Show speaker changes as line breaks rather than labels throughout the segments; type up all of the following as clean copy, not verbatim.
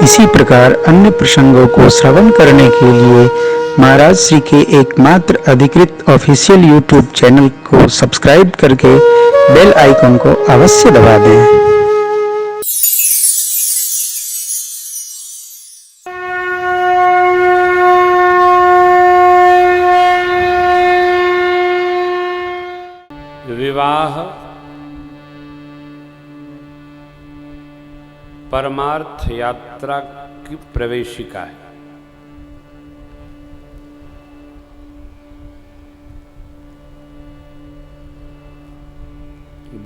इसी प्रकार अन्य प्रसंगों को श्रवण करने के लिए महाराज श्री के एकमात्र अधिकृत ऑफिशियल यूट्यूब चैनल को सब्सक्राइब करके बेल आइकन को अवश्य दबा दें।
विवाह परमार्थ यात्रा की प्रवेशिका है।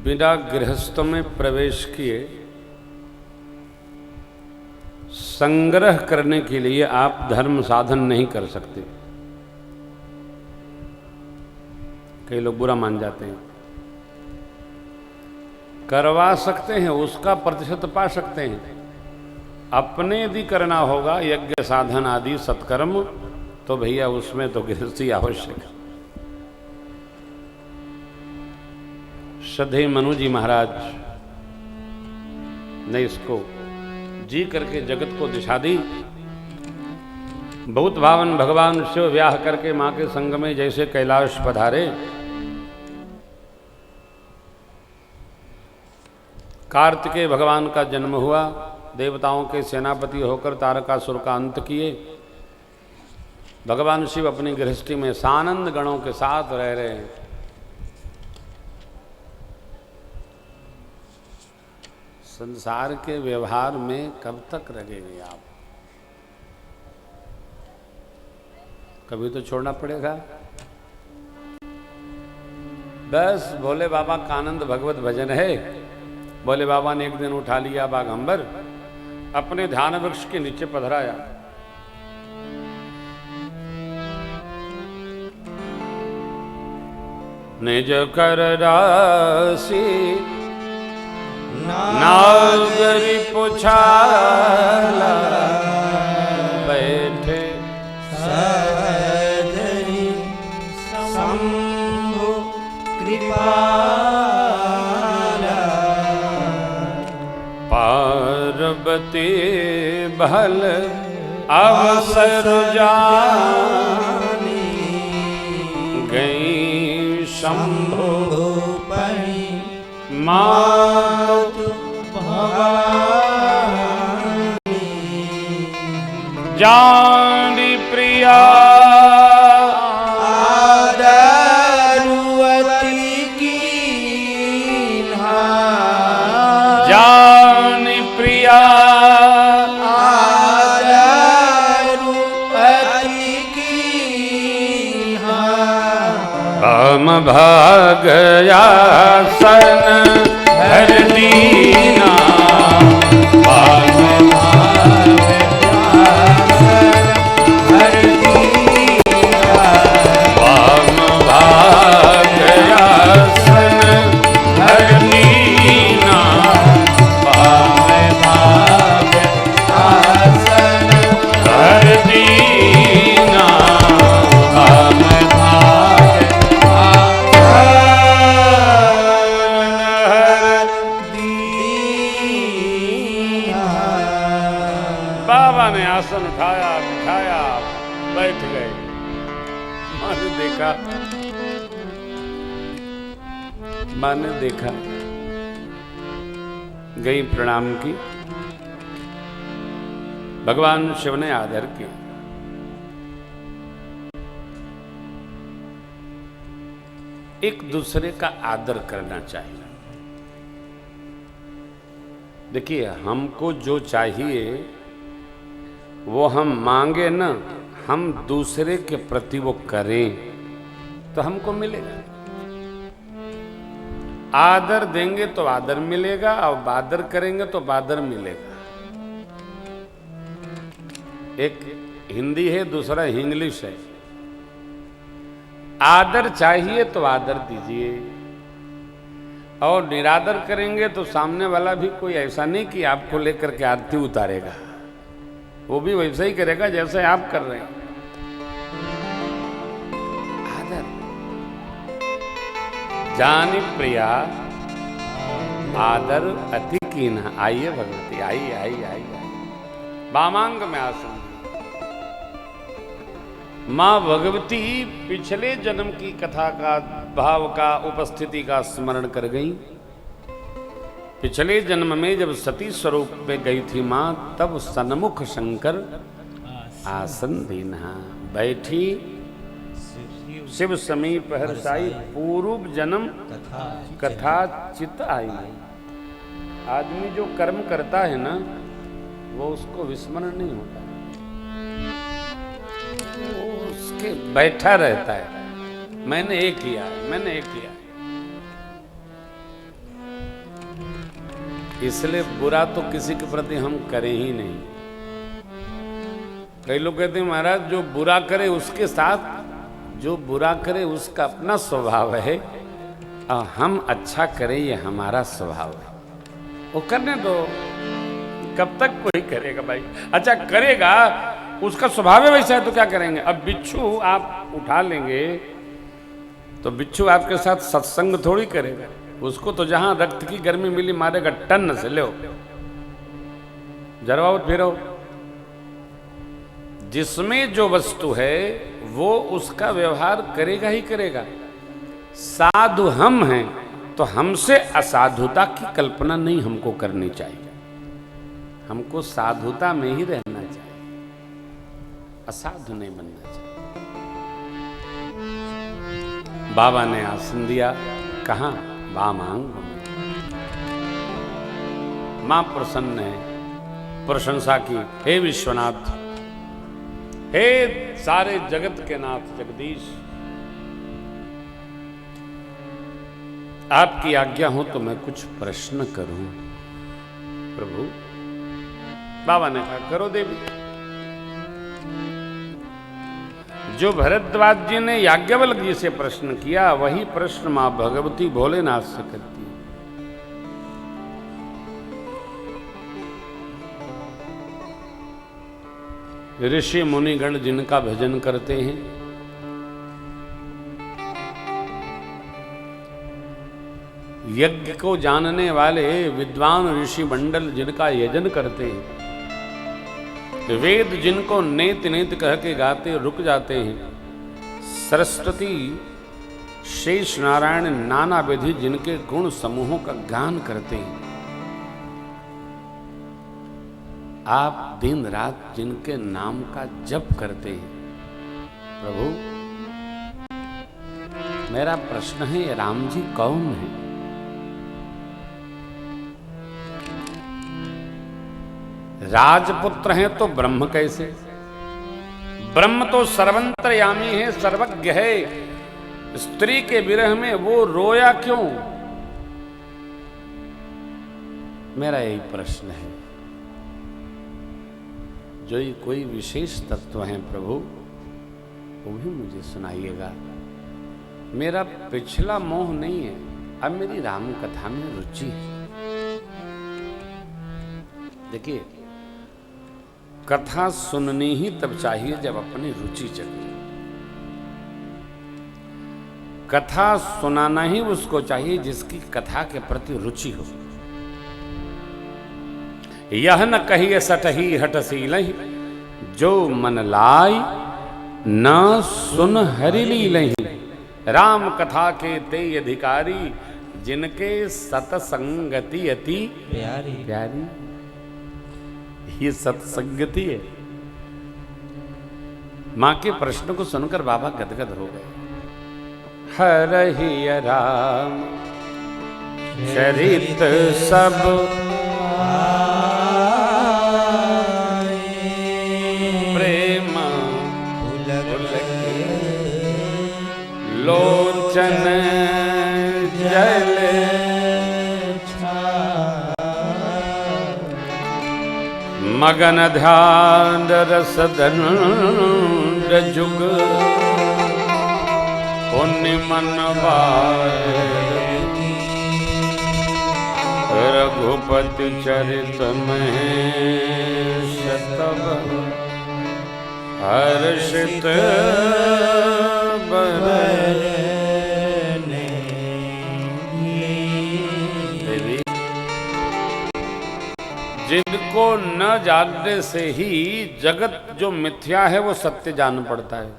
बिना गृहस्थों में प्रवेश किए संग्रह करने के लिए आप धर्म साधन नहीं कर सकते। कई लोग बुरा मान जाते हैं। करवा सकते हैं, उसका प्रतिशत पा सकते हैं। अपने यदि करना होगा यज्ञ साधन आदि सत्कर्म, तो भैया उसमें तो गृहस्थी आवश्यक है। श्रद्धेय मनु जी महाराज ने इसको जी करके जगत को दिशा दी। बहुत भावन भगवान शिव व्याह करके मां के संग में जैसे कैलाश पधारे, कार्तिकेय भगवान का जन्म हुआ, देवताओं के सेनापति होकर तारकासुर का अंत किए। भगवान शिव अपनी गृहस्थी में सानंद गणों के साथ रह रहे हैं। संसार के व्यवहार में कब तक रहेंगे आप? कभी तो छोड़ना पड़ेगा। बस भोले बाबा का आनंद भगवत भजन है। भोले बाबा ने एक दिन उठा लिया बागंबर, अपने ध्यान वृक्ष के नीचे पधराया। निज कर राशि नागरी पुछाला, बैठे
सहजरी शंभु कृपाला,
पार्वती भल अवसर जानी, गई शंभु
पहि
मातु
भवानी,
जानी प्रिया
आदरुवती कीन्हा,
जानी प्रिया
आदरुवती कीन्हा,
हम भागयासन हर दीना,
हम भागयासन हर दीना,
हम भागयासन हर दीना,
हम भागयासन
हर दीना,
हम
बाबा ने आसन उठाया, बिठाया, बैठ गए। मैंने देखा, मैंने देखा, गई प्रणाम की। भगवान शिव ने आदर किया। एक दूसरे का आदर करना चाहिए। देखिए, हमको जो चाहिए वो हम मांगे ना, हम दूसरे के प्रति वो करें तो हमको मिलेगा। आदर देंगे तो आदर मिलेगा, और बादर करेंगे तो बादर मिलेगा। एक हिंदी है, दूसरा इंग्लिश है। आदर चाहिए तो आदर दीजिए, और निरादर करेंगे तो सामने वाला भी कोई ऐसा नहीं कि आपको लेकर के आरती उतारेगा, वो भी वैसा ही करेगा जैसे आप कर रहे हैं। आदर। जानी प्रिया आदर अति कीन्हा। आइए भगवती, आइए आइए आइए। वामांग में आसन दिया। मां भगवती पिछले जन्म की कथा का, भाव का, उपस्थिति का स्मरण कर गई। पिछले जन्म में जब सती स्वरूप में गई थी मां, तब सन्मुख शंकर आसन दीना बैठी, शिव समीप हर्षाई, पूर्व जन्म कथा चित आई। आदमी जो कर्म करता है ना, वो उसको विस्मरण नहीं होता, वो उसके बैठा रहता है। मैंने ये किया है, मैंने ये किया है। इसलिए बुरा तो किसी के प्रति हम करें ही नहीं। कई लोग कहते हैं महाराज जो बुरा करे उसके साथ, जो बुरा करे उसका अपना स्वभाव है, और हम अच्छा करें ये हमारा स्वभाव है। वो करने दो, कब तक कोई करेगा भाई? अच्छा करेगा, उसका स्वभाव है वैसा है तो क्या करेंगे? अब बिच्छू आप उठा लेंगे तो बिच्छू आपके साथ सत्संग थोड़ी करेगा। उसको तो जहां रक्त की गर्मी मिली मारेगा टन से। लो जरवाओ फिरो, जिसमें जो वस्तु है वो उसका व्यवहार करेगा ही करेगा। साधु हम हैं तो हमसे असाधुता की कल्पना नहीं हमको करनी चाहिए, हमको साधुता में ही रहना चाहिए, असाधु नहीं बनना चाहिए। बाबा ने आसन दिया, कहां? वामांग में। मां प्रसन्न है, प्रशंसा की, हे विश्वनाथ, हे सारे जगत के नाथ जगदीश, आपकी आज्ञा हो तो मैं कुछ प्रश्न करूं। प्रभु, बाबा ने कहा करो देवी। जो भरद्वाज जी ने याज्ञवल्क जी से प्रश्न किया, वही प्रश्न मां भगवती भोलेनाथ से करती है। ऋषि मुनिगण जिनका भजन करते हैं, यज्ञ को जानने वाले विद्वान ऋषि मंडल जिनका यजन करते हैं, वेद जिनको नेत नेत कह के गाते रुक जाते हैं, सरस्वती शेष नारायण नाना विधि जिनके गुण समूहों का गान करते हैं, आप दिन रात जिनके नाम का जप करते हैं। प्रभु, मेरा प्रश्न है, राम जी कौन है? राजपुत्र हैं तो ब्रह्म कैसे? ब्रह्म तो सर्वंतर्यामी है, सर्वज्ञ है। स्त्री के विरह में वो रोया क्यों? मेरा यही प्रश्न है। जो ये कोई विशेष तत्व हैं प्रभु, वो भी मुझे सुनाइएगा। मेरा पिछला मोह नहीं है, अब मेरी राम कथा में रुचि है। देखिए, कथा सुननी ही तब चाहिए जब अपनी रुचि जगे। कथा सुनाना ही उसको चाहिए जिसकी कथा के प्रति रुचि हो। यह न कहिए सटही हटसीलहि, जो मन लाई न सुन हरि लीलहि। राम कथा के ते अधिकारी, जिनके सतसंगति अति प्यारी प्यारी। ये सत्संगति है। मां के प्रश्न को सुनकर बाबा गदगद हो गए। हरहि राम चरित सब प्रेम लोचन जल मगन ध्यान रसदंड जुग पुण्य मनवाए। रघुपति चरित में शतव हर्षित बरने। देवी, जिनको को न जानने से ही जगत जो मिथ्या है वो सत्य जान पड़ता है,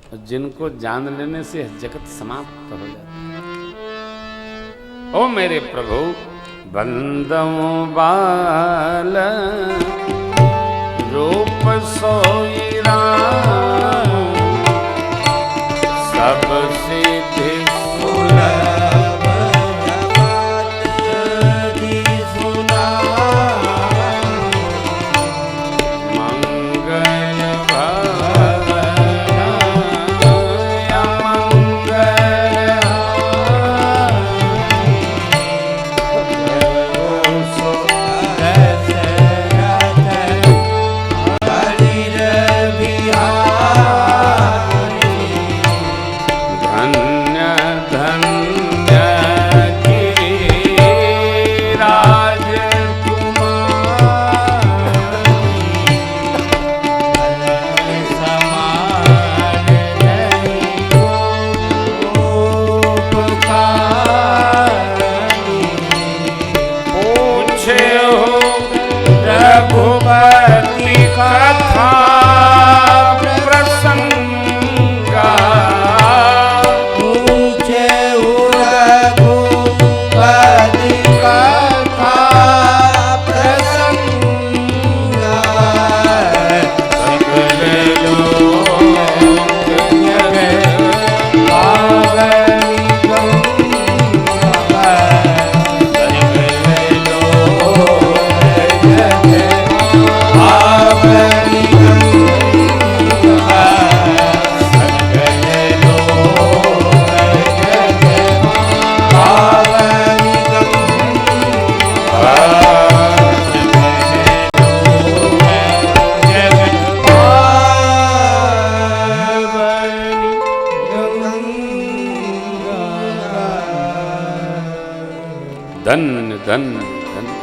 और जिनको जान लेने से जगत समाप्त हो जाता है। ओ मेरे प्रभु, बंदम बाल रूप सोई राम, सब सिद्धि सुलभ सुना, मंगल भवन रघुपति कथा प्रसंगा, पूछे रघुपति कथा प्रसंगा, सकल लोक जगै पावनी गंगा, सकल लोक जगै पावनी गंगा, सकल लोक जगै पावनी गंगा, धन्य धन्य धन्य।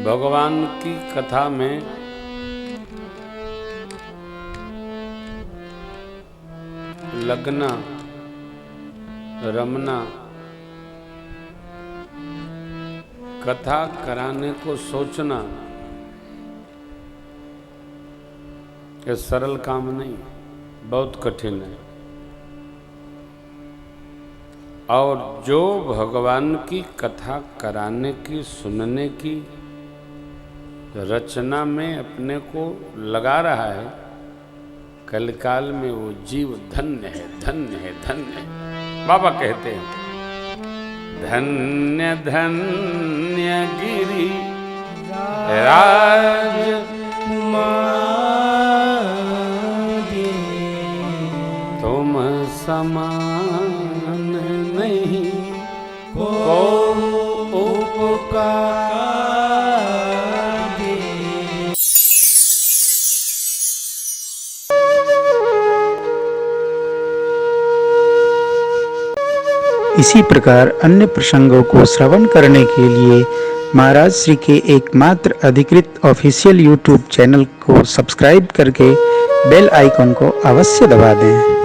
भगवान की कथा में लगना, रमना, कथा कराने को सोचना, ये सरल काम नहीं, बहुत कठिन है। और जो भगवान की कथा कराने की, सुनने की रचना में अपने को लगा रहा है, कलकाल में वो जीव धन्य है, धन्य है, धन्य है। बाबा कहते हैं, धन्य धन्य गिरि राज तुम समान नहीं को उपकार।
इसी प्रकार अन्य प्रसंगों को श्रवण करने के लिए महाराज श्री के एकमात्र अधिकृत ऑफिशियल यूट्यूब चैनल को सब्सक्राइब करके बेल आइकन को अवश्य दबा दें।